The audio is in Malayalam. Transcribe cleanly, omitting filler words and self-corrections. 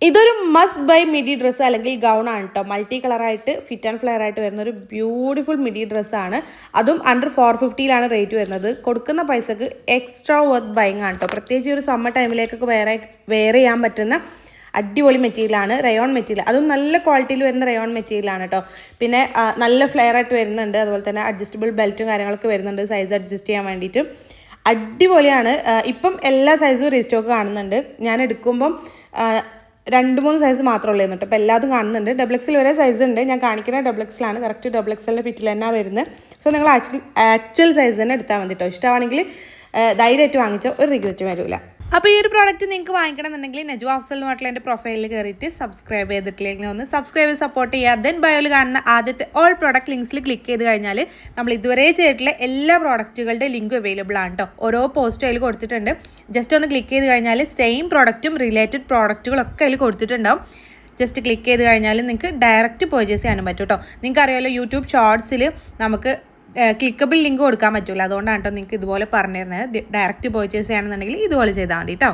ഇതൊരു മസ്റ്റ് ബൈ മിഡി ഡ്രസ്സ് അല്ലെങ്കിൽ ഗൗൺ ആണ് കേട്ടോ. മൾട്ടി കളറായിട്ട് ഫിറ്റ് ആൻഡ് ഫ്ലെയർ ആയിട്ട് വരുന്ന ഒരു ബ്യൂട്ടിഫുൾ മിഡി ഡ്രസ്സാണ്. അതും അണ്ടർ 450 റേറ്റ് വരുന്നത്. കൊടുക്കുന്ന പൈസക്ക് എക്സ്ട്രാ വർത്ത് ബൈങ് ആണ് കേട്ടോ. പ്രത്യേകിച്ച് ഒരു സമ്മർ ടൈമിലേക്കൊക്കെ വെയർ ചെയ്യാൻ പറ്റുന്ന അടിപൊളി മെറ്റീരിയലാണ്, റയോൺ മെറ്റീരിയൽ. അതും നല്ല ക്വാളിറ്റിയിൽ വരുന്ന റയോൺ മെറ്റീരിയലാണ് കേട്ടോ. പിന്നെ നല്ല ഫ്ലെയർ ആയിട്ട് വരുന്നുണ്ട്. അതുപോലെ തന്നെ അഡ്ജസ്റ്റബിൾ ബെൽറ്റും കാര്യങ്ങളൊക്കെ വരുന്നുണ്ട് സൈസ് അഡ്ജസ്റ്റ് ചെയ്യാൻ വേണ്ടിയിട്ട്. അടിപൊളിയാണ്. ഇപ്പം എല്ലാ സൈസും റീസ്റ്റോക്ക് കാണുന്നുണ്ട്. ഞാൻ എടുക്കുമ്പം 2-3 സൈസ് മാത്രമേ ഉള്ളൂ കേട്ടോ. അപ്പോൾ എല്ലാതും കാണുന്നുണ്ട്. XXL വരെ സൈസ് ഉണ്ട്. ഞാൻ കാണിക്കുന്ന XXL ആണ്. കറക്റ്റ് XXL ഫിറ്റിൽ തന്നെ വരുന്നത്. സോ നിങ്ങൾ ആക്ച്വൽ സൈസ് തന്നെ എടുത്താൽ മതി കേട്ടോ. ഇഷ്ടമാണെങ്കിൽ ധൈര്യമായിട്ട് വാങ്ങിച്ചാൽ ഒരു റിഗ്രറ്റ് വരില്ല. അപ്പോൾ ഈ ഒരു പ്രോഡക്റ്റ് നിങ്ങൾക്ക് വാങ്ങിക്കണമെന്നുണ്ടെങ്കിൽ നജു അഫ്സൽ എന്ന് പറഞ്ഞിട്ടുള്ള എൻ്റെ പ്രൊഫൈലിൽ കയറിയിട്ട് സബ്സ്ക്രൈബ് ചെയ്തിട്ടില്ലെങ്കിൽ ഒന്ന് സബ്സ്ക്രൈബ് ചെയ്ത് സപ്പോർട്ട് ചെയ്യുക. ദെൻ ബയോയിൽ കാണുന്ന ആദ്യത്തെ ഓൾ പ്രോഡക്റ്റ് ലിങ്ക്സിൽ ക്ലിക്ക് ചെയ്ത് കഴിഞ്ഞാൽ നമ്മൾ ഇതുവരെ ചെയ്തിട്ടുള്ള എല്ലാ പ്രോഡക്റ്റുകളുടെ ലിങ്ക് അവൈലബിൾ ആണ് കേട്ടോ. ഓരോ പോസ്റ്റും അതിൽ കൊടുത്തിട്ടുണ്ട്. ജസ്റ്റ് ഒന്ന് ക്ലിക്ക് ചെയ്ത് കഴിഞ്ഞാൽ സെയിം പ്രോഡക്റ്റും റിലേറ്റഡ് പ്രോഡക്റ്റുകളൊക്കെ അതിൽ കൊടുത്തിട്ടുണ്ടാവും. ജസ്റ്റ് ക്ലിക്ക് ചെയ്ത് കഴിഞ്ഞാൽ നിങ്ങൾക്ക് ഡയറക്റ്റ് പർച്ചേസ് ചെയ്യാനും പറ്റും കേട്ടോ. നിങ്ങൾക്കറിയാമല്ലോ യൂട്യൂബ് ഷോർട്സിൽ നമുക്ക് ക്ലിക്കബിൾ ലിങ്ക് കൊടുക്കാൻ പറ്റില്ല. അതുകൊണ്ടാണ് കേട്ടോ നിങ്ങൾക്ക് ഇതുപോലെ പറഞ്ഞു തരുന്നത്. ഡയറക്റ്റ് പർച്ചേസ് ചെയ്യണമെന്നുണ്ടെങ്കിൽ ഇതുപോലെ ചെയ്താൽ മതി കേട്ടോ.